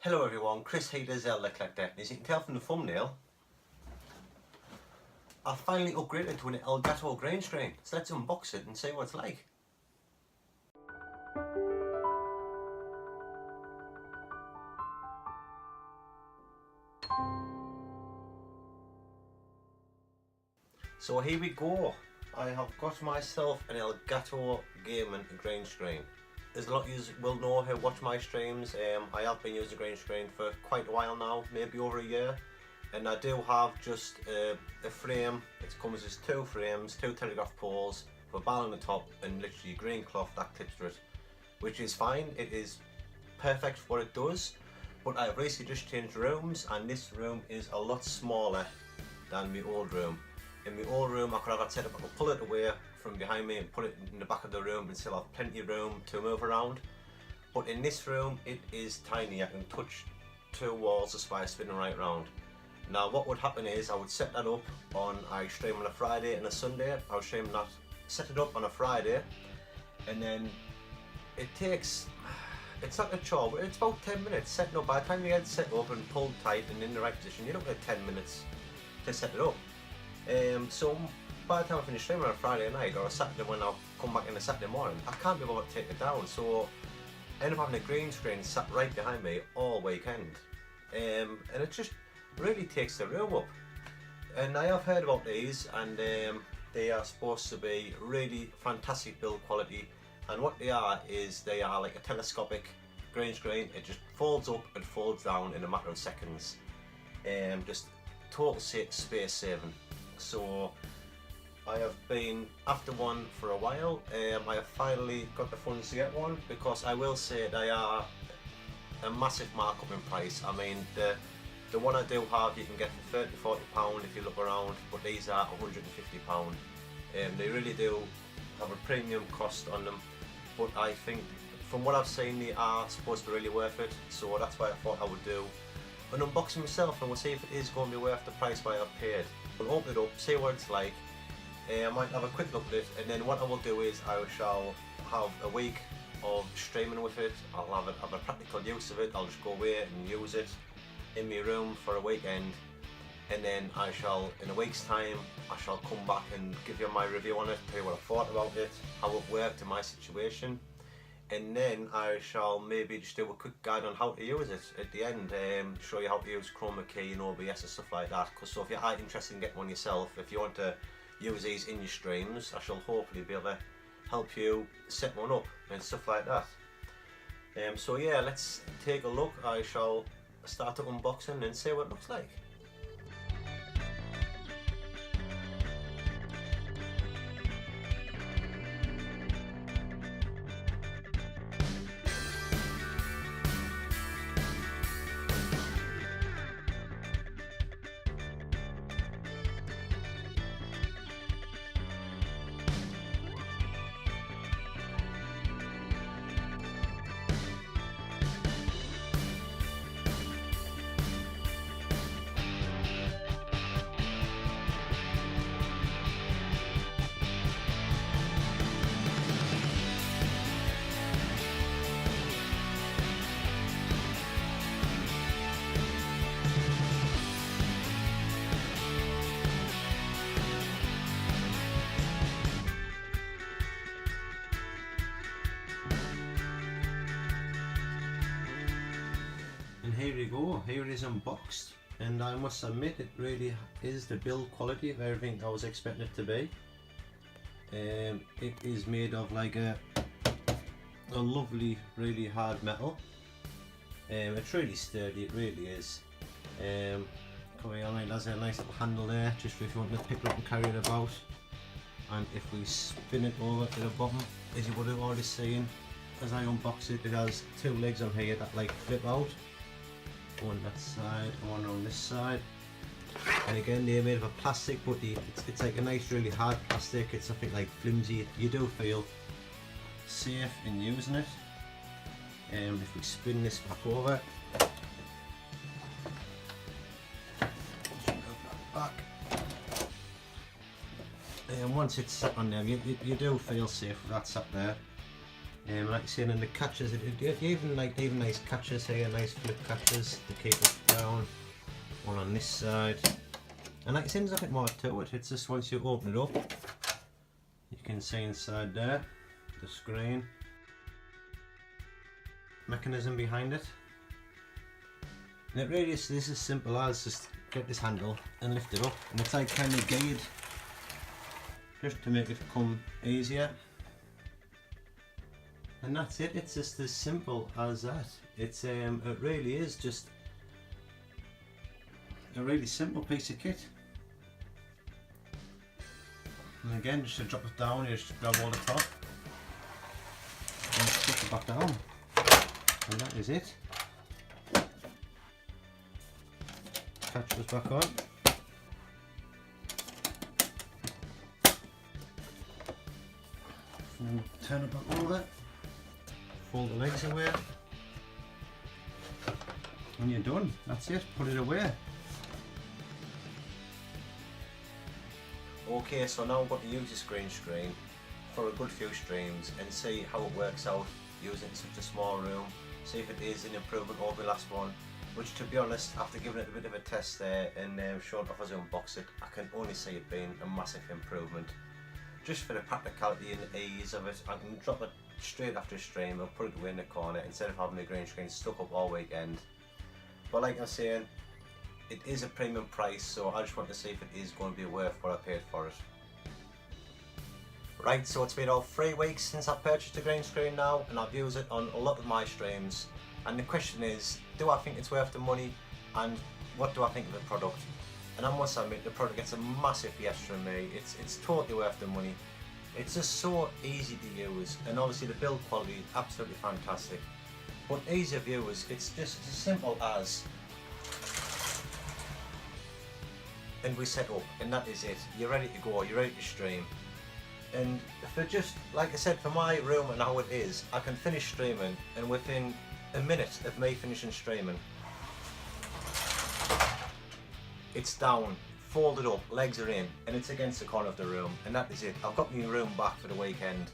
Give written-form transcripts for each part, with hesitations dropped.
Hello everyone, Chris here, Zelda Collector. As you can tell from the thumbnail, I finally upgraded to an Elgato Green screen. So let's unbox it and see what it's like. So here we go. I have got myself an Elgato gaming green screen. As a lot of you will know who watch my streams, I have been using green screen for quite a while now, maybe over a year. And I do have just a frame. It comes as two frames, two telegraph poles, with a bar on the top and literally green cloth that clips to it. Which is fine, it is perfect for what it does. But I've recently just changed rooms and this room is a lot smaller than my old room. In my old room I could have it set up, I could pull it away from behind me and put it in the back of the room and still have plenty of room to move around. But in this room it is tiny, I can touch two walls just by spinning right round. Now what would happen is I would set that up I stream on a Friday and a Sunday. I would stream that, set it up on a Friday, and then it takes, it's not a chore, but it's about 10 minutes setting up. By the time you get it set up and pulled tight and in the right position, you don't get 10 minutes to set it up. So by the time I finish streaming on a Friday night or a Saturday when I'll come back in a Saturday morning, I can't be able to take it down. So I end up having a green screen sat right behind me all weekend. And it just really takes the room up. And I have heard about these, and they are supposed to be really fantastic build quality. And what they are is they are like a telescopic green screen. It just folds up and folds down in a matter of seconds. Just total space saving. So I have been after one for a while. I have finally got the funds to get one, because I will say they are a massive markup in price. I mean, the one I do have you can get for £30–40 if you look around, but these are £150. They really do have a premium cost on them, but I think from what I've seen they are supposed to be really worth it. So that's why I thought I would do an unboxing myself, and we'll see if it is going to be worth the price I have paid. We'll open it up, see what it's like. I might have a quick look at it, and then what I will do is I shall have a week of streaming with it. I'll have a practical use of it. I'll just go away and use it in my room for a weekend, and then I shall, in a week's time, I shall come back and give you my review on it, tell you what I thought about it, how it worked in my situation, and then I shall maybe just do a quick guide on how to use it at the end, show you how to use Chroma Key and OBS and stuff like that. So if you are interested in getting one yourself, if you want to use these in your streams, I shall hopefully be able to help you set one up and stuff like that. So yeah, let's take a look. I shall start the unboxing and see what it looks like. Here we go, here it is unboxed, and I must admit it really is the build quality of everything I was expecting it to be. It is made of like a lovely, really hard metal. It's really sturdy, it really is. It has a nice little handle there, just if you want to pick it up and carry it about. And if we spin it over to the bottom, as you would have already seen as I unbox it, it has two legs on here that like flip out. One that side, one on this side, and again they're made of a plastic, but it's like a nice really hard plastic. It's something like flimsy. You do feel safe in using it. If we spin this back over, back, and once it's sat on there, you do feel safe with that sat there. Like saying in the catches, even nice catches here, nice flip catches to keep it down. One on this side, and like I said, there's nothing more to it. It's just once you open it up, you can see inside there the screen mechanism behind it. And it really is this as simple as just get this handle and lift it up, and it's like kind of geared just to make it come easier. And that's it. It's just as simple as that. It's it really is just a really simple piece of kit. And again, just to drop it down, you just grab all the top and stick it back down, and that is it. Catch this back on. And turn it back over. Fold the legs away. And you're done. That's it. Put it away. Okay, so now I'm going to use this green screen for a good few streams and see how it works out using it in such a small room. See if it is an improvement over the last one. Which, to be honest, after giving it a bit of a test there and showing off as I unbox it, I can only see it being a massive improvement. Just for the practicality and the ease of it, I can drop it straight after a stream and put it away in the corner instead of having the green screen stuck up all weekend. But like I was saying, it is a premium price, so I just want to see if it is going to be worth what I paid for it. Right, so it's been about 3 weeks since I purchased the green screen now, and I've used it on a lot of my streams. And the question is, do I think it's worth the money, and what do I think of the product? And I must admit, the product gets a massive yes from me. It's totally worth the money. It's just so easy to use, and obviously the build quality is absolutely fantastic. But easy of use, it's just as simple as, and we set up, and that is it. You're ready to go, you're ready to stream. And for just, like I said, for my room and how it is, I can finish streaming, and within a minute of me finishing streaming, it's down, folded up, legs are in, and it's against the corner of the room, and that is it. I've got my room back for the weekend,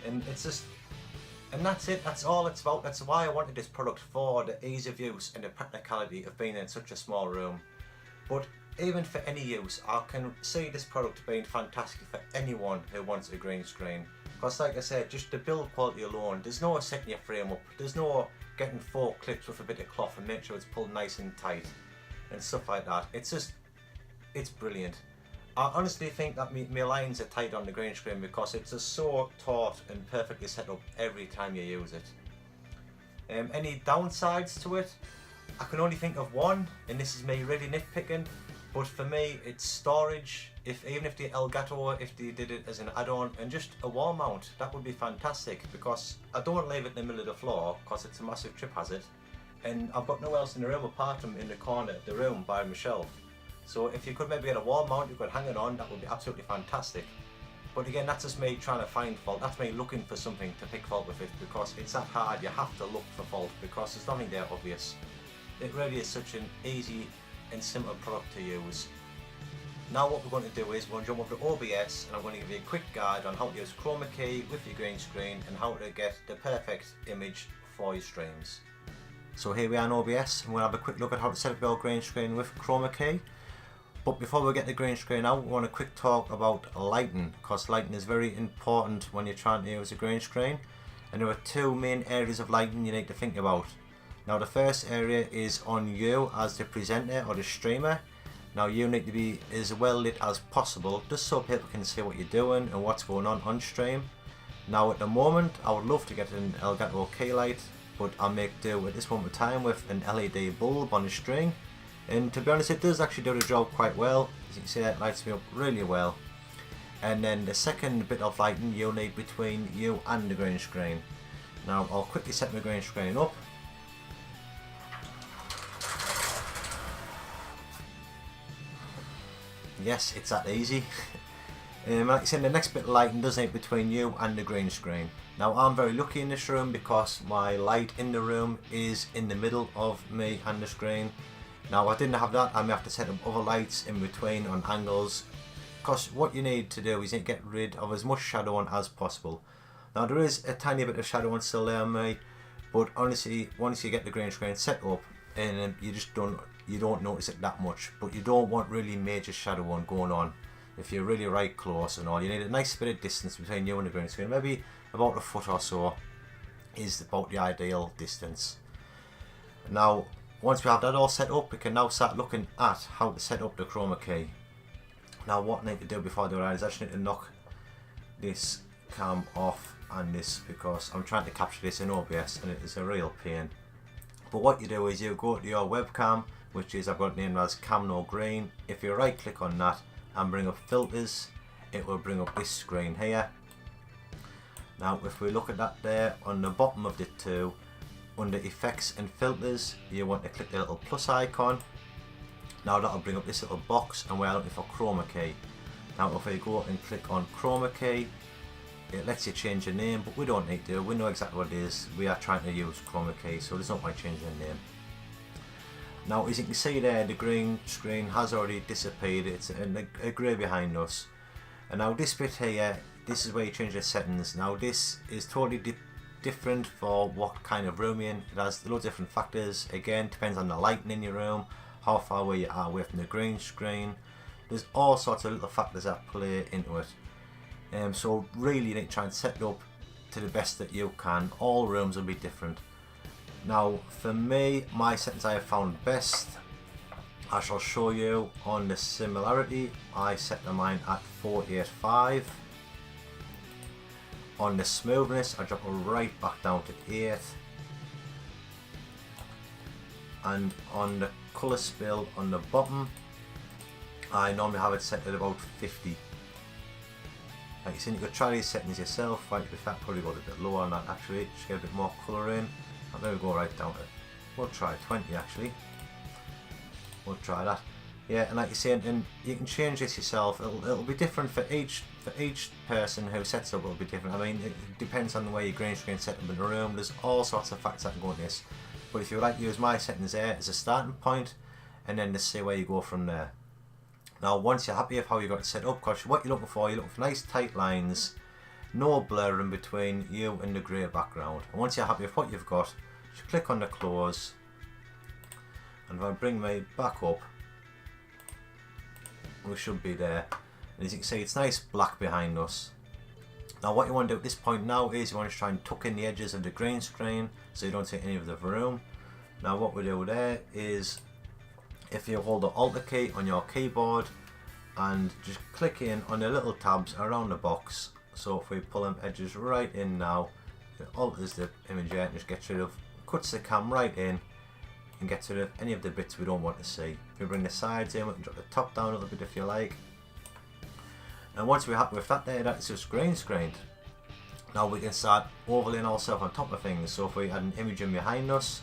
and it's just, and that's it. That's all it's about. That's why I wanted this product, for the ease of use and the practicality of being in such a small room. But even for any use, I can see this product being fantastic for anyone who wants a green screen. Because like I said, just the build quality alone, there's no setting your frame up, there's no getting 4 clips with a bit of cloth and make sure it's pulled nice and tight and stuff like that. It's just, it's brilliant. I honestly think that my lines are tight on the green screen because it's just so taut and perfectly set up every time you use it. Any downsides to it? I can only think of one, and this is me really nitpicking, but for me it's storage. Even if the Elgato, if they did it as an add-on and just a wall mount, that would be fantastic, because I don't leave it in the middle of the floor because it's a massive trip hazard, and I've got no one else in the room apart from in the corner of the room by myself. So if you could maybe get a wall mount, you could hang it on, that would be absolutely fantastic. But again, that's just me trying to find fault. That's me looking for something to pick fault with it, because it's that hard. You have to look for fault because there's nothing there obvious. It really is such an easy and simple product to use. Now what we're going to do is we're going to jump over to OBS, and I'm going to give you a quick guide on how to use Chroma Key with your green screen and how to get the perfect image for your streams. So here we are in OBS, and we'll have a quick look at how to set up your green screen with Chroma Key. But before we get the green screen out, we want a quick talk about lighting, because lighting is very important when you're trying to use a green screen. And there are 2 main areas of lighting you need to think about. Now the first area is on you as the presenter or the streamer. Now you need to be as well lit as possible, just so people can see what you're doing and what's going on stream. Now at the moment, I would love to get an Elgato key light, but I'll make do at this moment in time with an LED bulb on the string. And to be honest, it does actually do the job quite well. As you can see, that lights me up really well. And then the second bit of lighting you'll need between you and the green screen. Now I'll quickly set my green screen up. Yes, it's that easy. Like I said, the next bit of lighting does need between you and the green screen. Now I'm very lucky in this room because my light in the room is in the middle of me and the screen. Now I didn't have that, I may have to set up other lights in between on angles, because what you need to do is you need to get rid of as much shadowing as possible. Now there is a tiny bit of shadow on still there on me, but honestly once you get the green screen set up, and you don't notice it that much. But you don't want really major shadow on going on. If you're really right close and all, you need a nice bit of distance between you and the green screen. Maybe about a foot or so is about the ideal distance. Now once we have that all set up, we can now start looking at how to set up the chroma key. Now what I need to do before I do that is I just need to knock this cam off and this, because I'm trying to capture this in OBS and it is a real pain. But what you do is you go to your webcam, which is, I've got it named as Cam No Green. If you right click on that and bring up filters, it will bring up this screen here. Now if we look at that there on the bottom of the two, under effects and filters, you want to click the little plus icon. Now that'll bring up this little box and we're looking for chroma key. Now if we go and click on chroma key, it lets you change your name, but we don't need to. We know exactly what it is. We are trying to use chroma key, so there's no point changing the name. Now as you can see there, the green screen has already disappeared. It's a grey behind us. And now this bit here, this is where you change the settings. Now this is totally different for what kind of room you're in. It has loads of different factors. Again, depends on the lighting in your room, how far away you are away from the green screen. There's all sorts of little factors that play into it. So really you need to try and set it up to the best that you can. All rooms will be different. Now for me, my settings I have found best, I shall show you on the similarity. I set mine at 485. On the smoothness, I drop it right back down to 8. And on the colour spill on the bottom, I normally have it set at about 50. Like you see, you could try these settings yourself. Right, with that probably go a bit lower on that actually, just get a bit more colour in. And then we'll go right down to, we'll try 20 actually. We'll try that. Yeah, and like you say, and you can change this yourself. It'll be different for each person who sets up. It'll be different. I mean, it depends on the way your green screen set up in the room. There's all sorts of factors that can go in this. But if you would like to use my settings there as a starting point, and then to see where you go from there. Now once you're happy with how you got it set up, because what you're looking for nice tight lines, no blur in between you and the grey background. And once you're happy with what you've got, just click on the close, and if I bring me back up, we should be there. And as you can see, it's nice black behind us. Now what you want to do at this point now is you want to try and tuck in the edges of the green screen so you don't see any of the room. Now what we do there is, if you hold the Alt key on your keyboard and just click in on the little tabs around the box. So if we pull them edges right in now, it alters the image here and just gets rid of, cuts the cam right in and gets rid of any of the bits we don't want to see. If we bring the sides in, we can drop the top down a little bit if you like. And once we're happy with that there, that's just green screened. Now we can start overlaying ourselves on top of things. So if we add an image in behind us,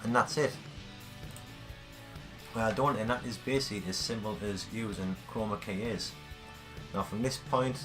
and that's it. Well done, and that is basically as simple as using chroma key is. Now from this point,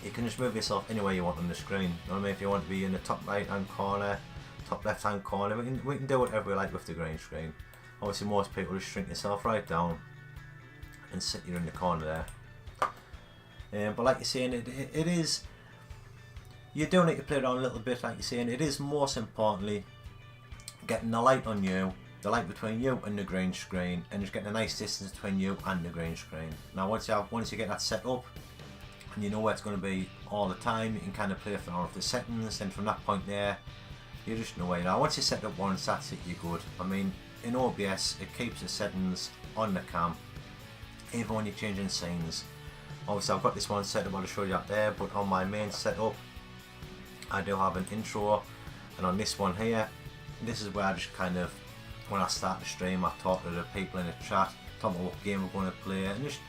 you can just move yourself anywhere you want on the screen. You know what I mean? If you want to be in the top right hand corner, top left hand corner, we can do whatever we like with the green screen. Obviously most people just shrink yourself right down and sit you in the corner there. But like you're saying, it is, you do need to play around a little bit, like you're saying. It is most importantly getting the light on you, the light between you and the green screen, and just getting a nice distance between you and the green screen. Now once you get that set up and you know where it's going to be all the time, you can kind of play with all of the settings, and from that point there you just know where you are. Once you set up once, that's it, you're good. I mean, in OBS it keeps the settings on the cam even when you're changing scenes. Obviously I've got this one set up, I'll show you up there, but on my main setup I do have an intro, and on this one here, this is where I just kind of, when I start the stream, I talk to the people in the chat, talk about what game we're going to play, and just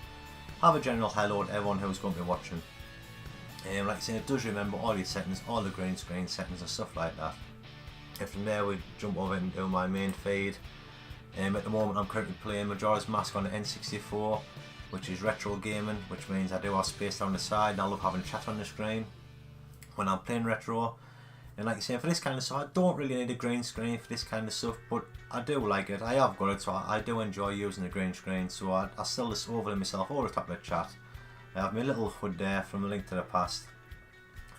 have a general hello to everyone who's going to be watching. Like I say, it does remember all your settings, all the green screen settings and stuff like that. And from there we jump over and do my main feed. At the moment I'm currently playing Majora's Mask on the N64, which is retro gaming, which means I do have space down the side, and I love having chat on the screen when I'm playing retro. And like I say, for this kind of stuff, I don't really need a green screen for this kind of stuff, but I do like it. I have got it, so I do enjoy using the green screen, so I still just overlay myself over the top of the chat. I have my little hood there from A Link to the Past,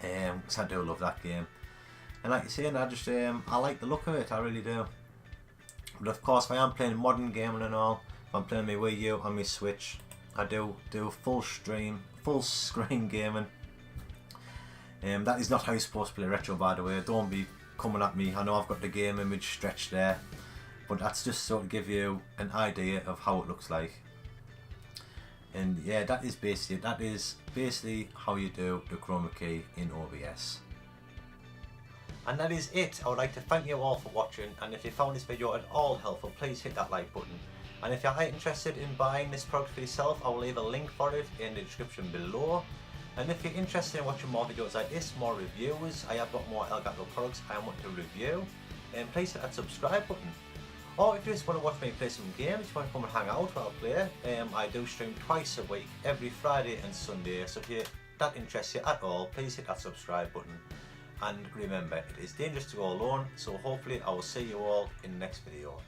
because I do love that game. And like you say, I like the look of it, I really do. But of course, if I am playing modern gaming and all, if I'm playing my Wii U on my Switch, I do full screen gaming. That is not how you're supposed to play retro, by the way. Don't be coming at me. I know I've got the game image stretched there, but that's just sort of give you an idea of how it looks like. And yeah, that is basically how you do the Chroma Key in OBS. And that is it. I would like to thank you all for watching, and if you found this video at all helpful, please hit that like button. And if you are interested in buying this product for yourself, I will leave a link for it in the description below. And if you're interested in watching more videos like this, more reviews, I have got more Elgato products I want to review, and please hit that subscribe button. Or if you just want to watch me play some games, if you want to come and hang out while I play, I do stream twice a week, every Friday and Sunday, so if that interests you at all, please hit that subscribe button. And remember, it is dangerous to go alone, so hopefully I will see you all in the next video.